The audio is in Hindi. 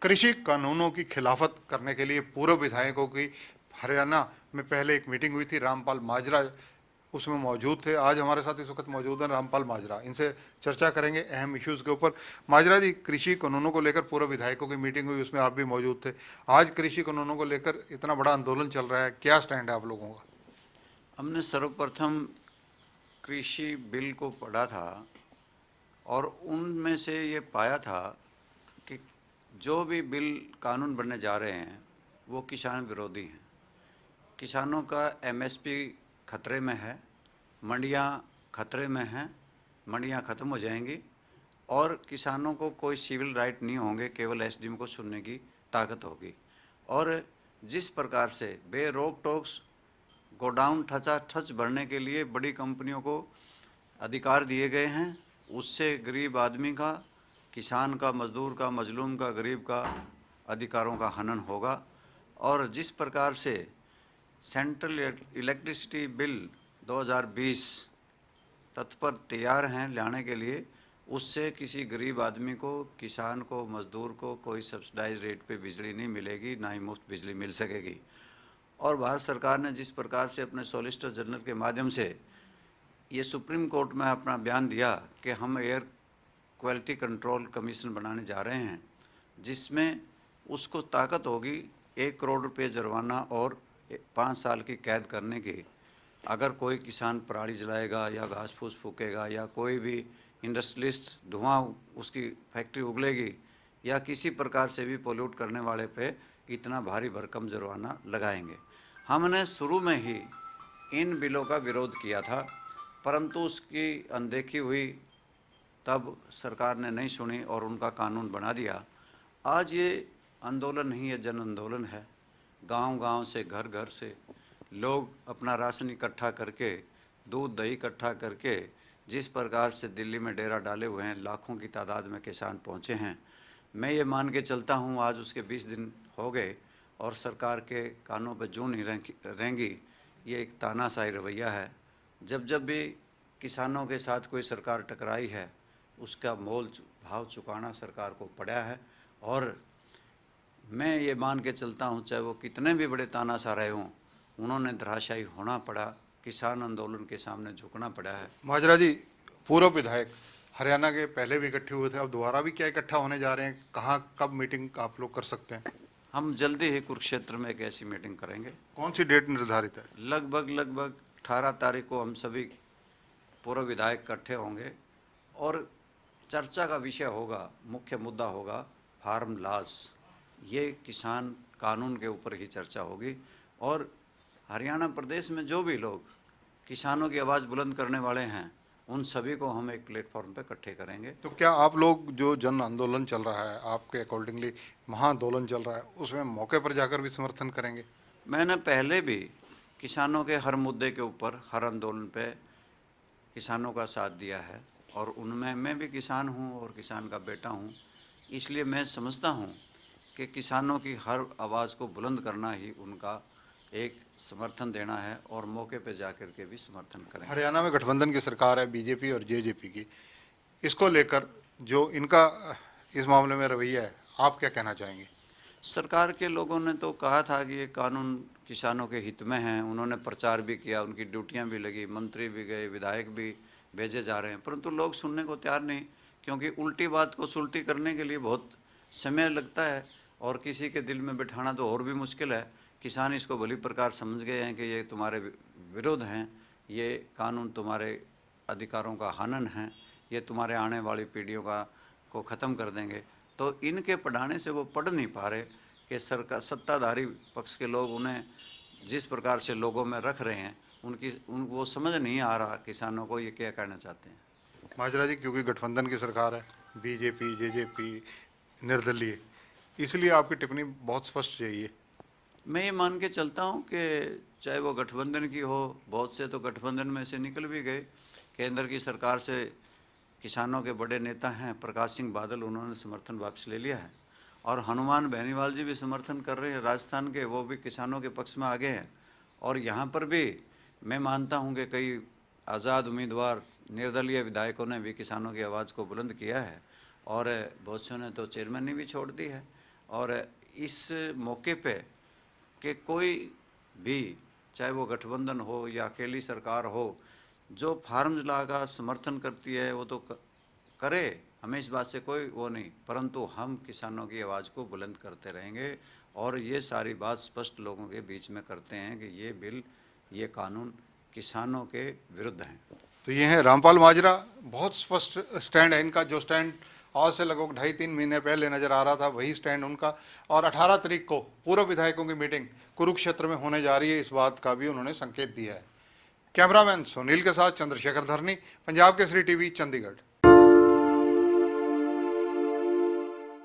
कृषि कानूनों की खिलाफत करने के लिए पूर्व विधायकों की हरियाणा में पहले एक मीटिंग हुई थी। रामपाल माजरा उसमें मौजूद थे। आज हमारे साथ इस वक्त मौजूद हैं रामपाल माजरा। इनसे चर्चा करेंगे अहम इश्यूज़ के ऊपर। माजरा जी, कृषि कानूनों को लेकर पूर्व विधायकों की मीटिंग हुई, उसमें आप भी मौजूद थे। आज कृषि कानूनों को लेकर इतना बड़ा आंदोलन चल रहा है, क्या स्टैंड है आप लोगों का? हमने सर्वप्रथम कृषि बिल को पढ़ा था और उनमें से ये पाया था कि जो भी बिल कानून बनने जा रहे हैं वो किसान विरोधी हैं। किसानों का एमएसपी खतरे में है, मंडियां खतरे में हैं, मंडियां ख़त्म हो जाएंगी और किसानों को कोई सिविल राइट नहीं होंगे, केवल एसडीएम को सुनने की ताकत होगी। और जिस प्रकार से बेरोक टोक गोडाउन ठच भरने के लिए बड़ी कंपनियों को अधिकार दिए गए हैं, उससे गरीब आदमी का, किसान का, मजदूर का, मजलूम का, गरीब का अधिकारों का हनन होगा। और जिस प्रकार से सेंट्रल इलेक्ट्रिसिटी बिल 2020 तत्पर तैयार हैं लाने के लिए, उससे किसी गरीब आदमी को, किसान को, मजदूर को कोई सब्सिडाइज रेट पे बिजली नहीं मिलेगी, ना ही मुफ्त बिजली मिल सकेगी। और भारत सरकार ने जिस प्रकार से अपने सॉलिसिटर जनरल के माध्यम से ये सुप्रीम कोर्ट में अपना बयान दिया कि हम एयर क्वालिटी कंट्रोल कमीशन बनाने जा रहे हैं, जिसमें उसको ताकत होगी 1 करोड़ रुपये जुर्माना और 5 साल की कैद करने की। अगर कोई किसान पराली जलाएगा या घास फूस फूकेगा या कोई भी इंडस्ट्रियलिस्ट धुआं उसकी फैक्ट्री उगलेगी या किसी प्रकार से भी पोल्यूट करने वाले पे इतना भारी भरकम जुर्माना लगाएंगे। हमने शुरू में ही इन बिलों का विरोध किया था, परंतु उसकी अनदेखी हुई, तब सरकार ने नहीं सुनी और उनका कानून बना दिया। आज ये आंदोलन नहीं है, जन आंदोलन है। गांव-गांव से, घर-घर से लोग अपना राशन इकट्ठा करके, दूध दही इकट्ठा करके, जिस प्रकार से दिल्ली में डेरा डाले हुए हैं, लाखों की तादाद में किसान पहुंचे हैं। मैं ये मान के चलता हूं आज उसके 20 दिन हो गए और सरकार के कानों पर जूं नहीं रेंगी। ये एक तानाशाही रवैया है। जब जब भी किसानों के साथ कोई सरकार टकराई है, उसका मोल भाव चुकाना सरकार को पड़ा है। और मैं ये मान के चलता हूँ, चाहे वो कितने भी बड़े तानाशाह रहे हों, उन्होंने धराशायी होना पड़ा, किसान आंदोलन के सामने झुकना पड़ा है। माजरा जी, पूर्व विधायक हरियाणा के पहले भी इकट्ठे हुए थे, अब दोबारा भी क्या इकट्ठा होने जा रहे हैं? कहाँ कब मीटिंग आप लोग कर सकते हैं? हम जल्दी ही कुरुक्षेत्र में एक ऐसी मीटिंग करेंगे। कौन सी डेट निर्धारित है? लगभग 18 तारीख को हम सभी पूर्व विधायक इकट्ठे होंगे और चर्चा का विषय होगा, मुख्य मुद्दा होगा फार्म लॉस। ये किसान कानून के ऊपर ही चर्चा होगी और हरियाणा प्रदेश में जो भी लोग किसानों की आवाज़ बुलंद करने वाले हैं, उन सभी को हम एक प्लेटफॉर्म पे इकट्ठे करेंगे। तो क्या आप लोग, जो जन आंदोलन चल रहा है आपके अकॉर्डिंगली, महाआंदोलन चल रहा है, उसमें मौके पर जाकर भी समर्थन करेंगे? मैंने पहले भी किसानों के हर मुद्दे के ऊपर, हर आंदोलन पे किसानों का साथ दिया है और उनमें मैं भी किसान हूँ और किसान का बेटा हूँ। इसलिए मैं समझता हूँ कि किसानों की हर आवाज़ को बुलंद करना ही उनका एक समर्थन देना है और मौके पे जाकर के भी समर्थन करें। हरियाणा में गठबंधन की सरकार है, बीजेपी और जेजेपी की। इसको लेकर जो इनका इस मामले में रवैया है, आप क्या कहना चाहेंगे? सरकार के लोगों ने तो कहा था कि ये कानून किसानों के हित में है, उन्होंने प्रचार भी किया, उनकी ड्यूटियां भी लगी, मंत्री भी गए, विधायक भी भेजे जा रहे हैं, परंतु लोग सुनने को तैयार नहीं, क्योंकि उल्टी बात को सुलटी करने के लिए बहुत समय लगता है और किसी के दिल में बिठाना तो और भी मुश्किल है। किसान इसको भली प्रकार समझ गए हैं कि ये तुम्हारे विरोध हैं, ये कानून तुम्हारे अधिकारों का हनन है, ये तुम्हारे आने वाली पीढ़ियों को ख़त्म कर देंगे। तो इनके पढ़ाने से वो पढ़ नहीं पा रहे कि सरकार, सत्ताधारी पक्ष के लोग उन्हें जिस प्रकार से लोगों में रख रहे हैं, वो समझ नहीं आ रहा किसानों को ये क्या कहना चाहते हैं। माजरा जी, क्योंकि गठबंधन की सरकार है, बीजेपी जेजेपी निर्दलीय, इसलिए आपकी टिप्पणी बहुत स्पष्ट चाहिए। मैं ये मान के चलता हूँ कि चाहे वो गठबंधन की हो, बहुत से तो गठबंधन में से निकल भी गए। केंद्र की सरकार से किसानों के बड़े नेता हैं प्रकाश सिंह बादल, उन्होंने समर्थन वापस ले लिया है और हनुमान बेनीवाल जी भी समर्थन कर रहे हैं राजस्थान के, वो भी किसानों के पक्ष में आगे हैं। और यहाँ पर भी मैं मानता हूँ कि कई आज़ाद उम्मीदवार निर्दलीय विधायकों ने भी किसानों की आवाज़ को बुलंद किया है और बहुत से ने तो चेयरमैनी भी छोड़ दी है और इस मौके पे कि कोई भी, चाहे वो गठबंधन हो या अकेली सरकार हो, जो फार्मूला का समर्थन करती है वो तो करे, हमें इस बात से कोई वो नहीं, परंतु हम किसानों की आवाज़ को बुलंद करते रहेंगे और ये सारी बात स्पष्ट लोगों के बीच में करते हैं कि ये बिल, ये कानून किसानों के विरुद्ध हैं। तो ये है रामपाल माजरा, बहुत स्पष्ट स्टैंड है इनका। जो स्टैंड आज से लगभग 2.5-3 महीने पहले नजर आ रहा था, वही स्टैंड उनका। और 18 तारीख को पूर्व विधायकों की मीटिंग कुरुक्षेत्र में होने जा रही है, इस बात का भी उन्होंने संकेत दिया है। कैमरामैन सुनील के साथ चंद्रशेखर धरनी, पंजाब केसरी टीवी, चंडीगढ़।